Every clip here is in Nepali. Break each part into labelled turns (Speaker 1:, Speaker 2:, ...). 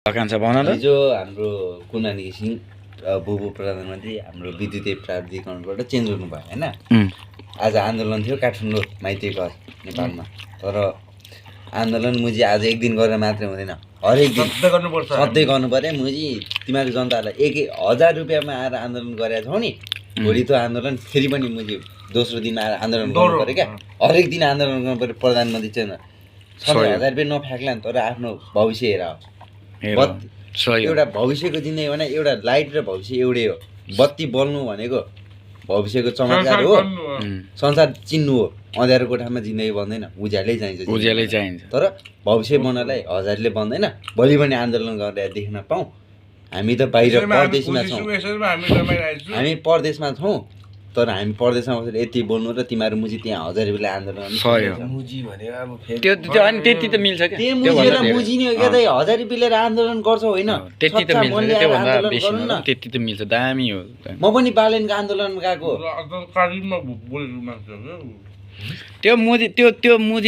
Speaker 1: आकांक्षा भन ल।
Speaker 2: हिजो हाम्रो कुनानी घिसिङ बुबु प्रधानमन्त्री हाम्रो विद्युतीय प्राधिकरणबाट चेन्ज हुनुभयो होइन। आज आन्दोलन थियो काठमाडौँ माइती घर नेपालमा। तर आन्दोलन मुजी आज एक दिन गरेर मात्रै हुँदैन, हरेक दिन सधैँ गर्नु पर्यो। मुजी तिमीहरू जनतालाई 1000 रुपियाँमा आएर आन्दोलन गरेका छौ नि, भोलि त्यो आन्दोलन फेरि पनि मुजी दोस्रो दिनमा आएर आन्दोलन गर्नु पर्यो क्या। हरेक दिन आन्दोलन गर्नु पर्यो। प्रधानमन्त्री चाहिँ 1000 रुपियाँ नफ्याक्ला नि, तर आफ्नो भविष्य हेर। एउटा भविष्यको जिन्दगी भने एउटा लाइट र भविष्य एउटै हो। बत्ती बल्नु भनेको भविष्यको चमत्कार हो, संसार चिन्नु हो। अँध्यारो कोठामा जिन्दगी बन्दैन, उज्यालै चाहिन्छ। तर भविष्य बन्नलाई 1000ले बन्दैन। भोलि पनि आन्दोलन गरेर देख्न पाऊँ। हामी त बाहिर परदेशमा छौँ, हामी परदेशमा छौँ। तर हामी परदेशमा बसेर यति बोल्नु र तिमीहरू मुजी त्यहाँ 1000 रुपियाँले आन्दोलन
Speaker 1: मुजी भने अब त्यो अनि त्यति त मिल्छ क्या।
Speaker 2: त्यो मुजीलाई मुजी नि हो क्या, 1000 रुपियाँ लिएर आन्दोलन गर्छौ होइन,
Speaker 1: त्यति त मिल्छ। त्योभन्दा बेसी त्यति त मिल्छ, दामी हो।
Speaker 2: म पनि बालेनको आन्दोलनमा गएको।
Speaker 1: त्यो मुजी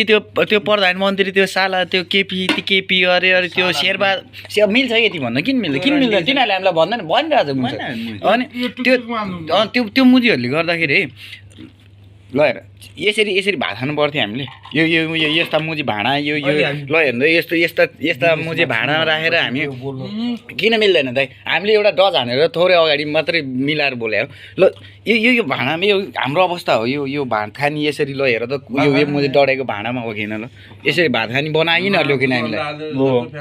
Speaker 1: त्यो प्रधानमन्त्री त्यो साला त्यो केपी अरे त्यो शेर्पा मिल्छ यति भन्न किन मिल्दैन तिनीहरूले हामीलाई भन्दैन भनिरहेको छ। अनि त्यो मुजीहरूले गर्दाखेरि ल हेर यसरी भात खानु पर्थ्यो हामीले। यो यस्ता मुजी भाँडा यो ल हेर्नु यस्ता मुजी भाँडा राखेर हामी किन मिल्दैन त? हामीले एउटा डज हानेर थोरै अगाडि मात्रै मिलाएर बोल्यो ल। यो भाँडामा यो हाम्रो अवस्था हो। यो भात खानी यसरी ल हेर त, यो मुजी डढेको भाँडामा हो किन ल, यसरी भात खानी बनाइ नल्यो किन हामीलाई।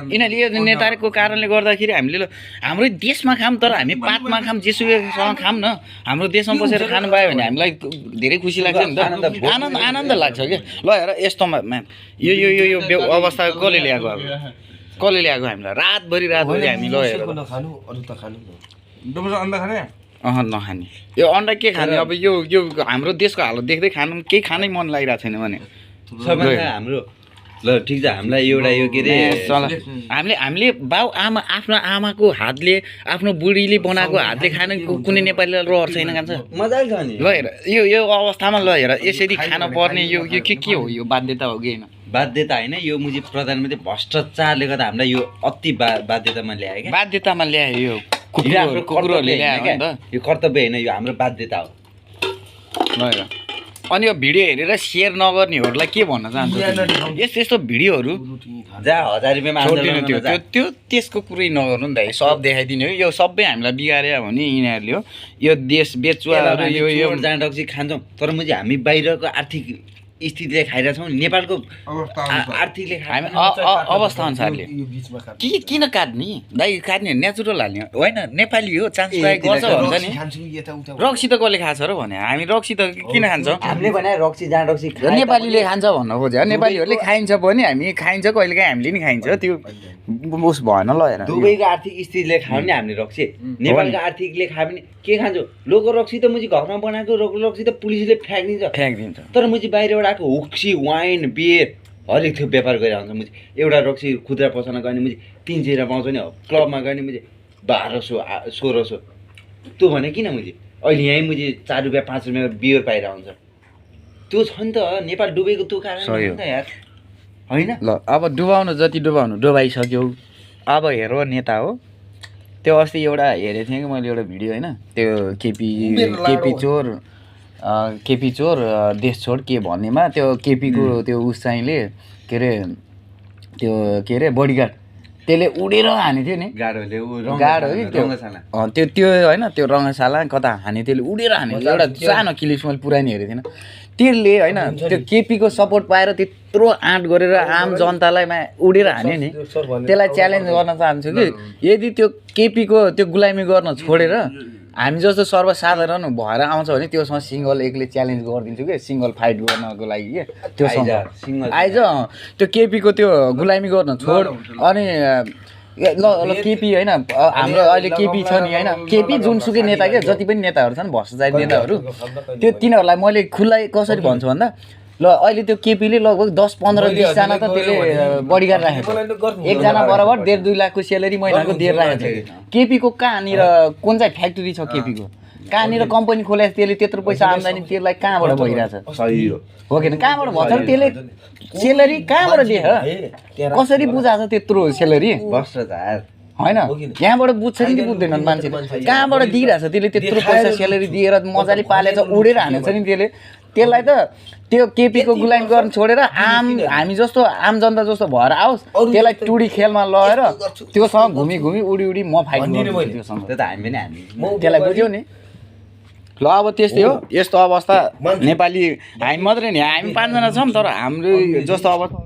Speaker 1: यिनीहरूले यो नेताको कारणले गर्दाखेरि हामीले ल हाम्रो देशमा खाम, तर हामी पातमा खाम, जेसुकैसँग खाम न। हाम्रो देशमा बसेर खानु पायो भने हामीलाई धेरै खुसी लाग्छ नि त, आनन्द लाग्छ क्या। ल हेर यस्तोमा यो अवस्था कसले ल्याएको, अब कसले ल्याएको हामीलाई? रातभरि हामी ल हेर नखाने यो अन्डा के खाने? अब यो हाम्रो देशको हालत देख्दै केही खानै मन लागिरहेको छैन भने
Speaker 2: हाम्रो ल ठिक छ। हामीलाई एउटा यो के अरे
Speaker 1: हामीले बाउ आमा आफ्नो आमाको हातले आफ्नो बुढीले बनाएको हातले खाने कुनै नेपालीलाई रहर छैन खान्छ
Speaker 2: मजाले छ नि।
Speaker 1: ल हेर यो अवस्थामा ल हेर यसरी खान पर्ने यो के हो? यो बाध्यता हो कि होइन?
Speaker 2: बाध्यता होइन, यो मुजी प्रधानमन्त्री भ्रष्टाचारले गर्दा हामीलाई यो अति बाध्यतामा ल्यायो क्या।
Speaker 1: बाध्यतामा ल्यायो यो कुकुरहरूले ल्यायो नि त।
Speaker 2: यो कर्तव्य होइन, यो हाम्रो बाध्यता हो।
Speaker 1: ल हेर अनि यो भिडियो हेरेर सेयर नगर्नेहरूलाई के भन्न चाहन्छु? यस्तो भिडियोहरू
Speaker 2: जहाँ 1000 रुपियाँमा आन्दोलन
Speaker 1: त्यो त्यसको कुरै नगर्नु नि त। सब देखाइदिने हो, यो सबै हामीलाई बिगारे भने यिनीहरूले हो। यो देश बेचुवाहरू यो
Speaker 2: जहाँ रक्सी खान्छौँ, तर मुझे हामी बाहिरको आर्थिक स्थितिले खाइरहेछौँ। नेपालको आर्थिकले
Speaker 1: हामी अवस्था अनुसारले किन काट्ने दाइ? काट्ने नेचुरल हाल्ने होइन, नेपाली हो चान्स पाए गर्छ भन्छ नि। रक्सी त कसले खान्छ र भने? हामी रक्सी त किन खान्छौँ?
Speaker 2: हामीले भने रक्सी जहाँ रक्सी
Speaker 1: नेपालीले खान्छ भन्न खोज्यो। नेपालीहरूले खाइन्छ पनि, हामी खाइन्छ कहिलेकाहीँ हामीले नि खाइन्छ। त्यो उस भएन ल हेर।
Speaker 2: दुबईको आर्थिक स्थितिले खायो भने हामीले रक्सी, नेपालको आर्थिकले खायो भने के खान्छौँ? लोकल रक्सी त मुझे घरमा बनाएको लोकल रक्सी त पुलिसले फ्याँकिदिन्छ। तर मुझे बाहिरबाट आएको हुक्सी वाइन बियर हरेक थोक व्यापार गरिरहेको हुन्छ। मुझे एउटा रक्सी खुद्रा पसलमा गयो भने मुझे 300 पाउँछ नि, क्लबमा गयो भने मुझे 1200 1600। त्यो भने किन मुझे अहिले यहीँ मुझे 4 रुपियाँ 5 रुपियाँ बियर पाइरहेको हुन्छ? त्यो छ नि त, नेपाल डुबेको त्यो कारण हो नि त यार, होइन?
Speaker 1: ल अब डुबाउनु जति डुबाइसक्यो। अब हेर नेता हो त्यो। अस्ति एउटा हेरेको थिएँ कि मैले एउटा भिडियो होइन, त्यो केपी चोर देश छोड के भन्नेमा त्यो केपीको त्यो उस चाहिँले के अरे बडीगार्ड त्यसले उडेर हानेको थियो नि। गाड हो कि त्यो होइन, त्यो रङ्गशाला कता हाने त्यसले उडेर हानेको एउटा सानो क्लिप मैले पुरानो हेरेको थिएन। त्यसले होइन त्यो केपीको सपोर्ट पाएर त्यत्रो आँट गरेर आम जनतालाई उडेर हान्यो नि। त्यसलाई च्यालेन्ज गर्न चाहन्छु कि यदि त्यो केपीको त्यो गुलामी गर्न छोडेर हामी जस्तो सर्वसाधारण भएर आउँछ भने त्योसँग सिङ्गल एक्लै च्यालेन्ज गरिदिन्छु कि, सिङ्गल फाइट गर्नको लागि के त्योसँग आइज। त्यो केपीको त्यो गुलामी गर्न छोड। अनि ल केपी होइन हाम्रो अहिले केपी छ नि होइन, केपी जुनसुकै नेता क्या, जति पनि नेताहरू छन् भ्रष्टाचारी नेताहरू त्यो तिनीहरूलाई मैले खुल्लै कसरी भन्छु भन्दा ल अहिले त्यो केपीले लगभग 10 15 20 जना त त्यसले बडीगार्ड राखेको छ। एकजना बराबर 1.5-2 लाखको स्यालेरी महिनाको दिएर राखेको छ। केपीको कहाँनिर कुन चाहिँ फ्याक्ट्री छ केपीको? कहाँनिर कम्पनी खोलेको त्यसले त्यत्रो पैसा आम्दानी त्यसलाई कहाँबाट भइरहेछ?
Speaker 2: सही
Speaker 1: हो किन? कहाँबाट भन्छ त्यसले सेलेरी कहाँबाट दिए? कसरी बुझाएको छ त्यत्रो सेलेरी?
Speaker 2: भ्रष्टाचार
Speaker 1: होइन यहाँबाट बुझ्छ नि बुझ्दैनन् मान्छे कहाँबाट दिइरहेछ त्यसले त्यत्रो पैसा स्यालेरी दिएर मजाले पालेछ उडेर हानेछ नि त्यसलाई त त्यो केपीको गुलामी गर्न छोडेर हामी जस्तो आम जनता जस्तो भएर आओस् त्यसलाई टुडी खेलमा लगेर त्योसँग घुमी उडी म फाइट त्योसँग त्यसलाई बुझ्यौ नि ल अब त्यस्तै हो यस्तो अवस्था नेपाली हामी मात्रै नि हामी 5 जना छौँ तर हाम्रो जस्तो अवस्था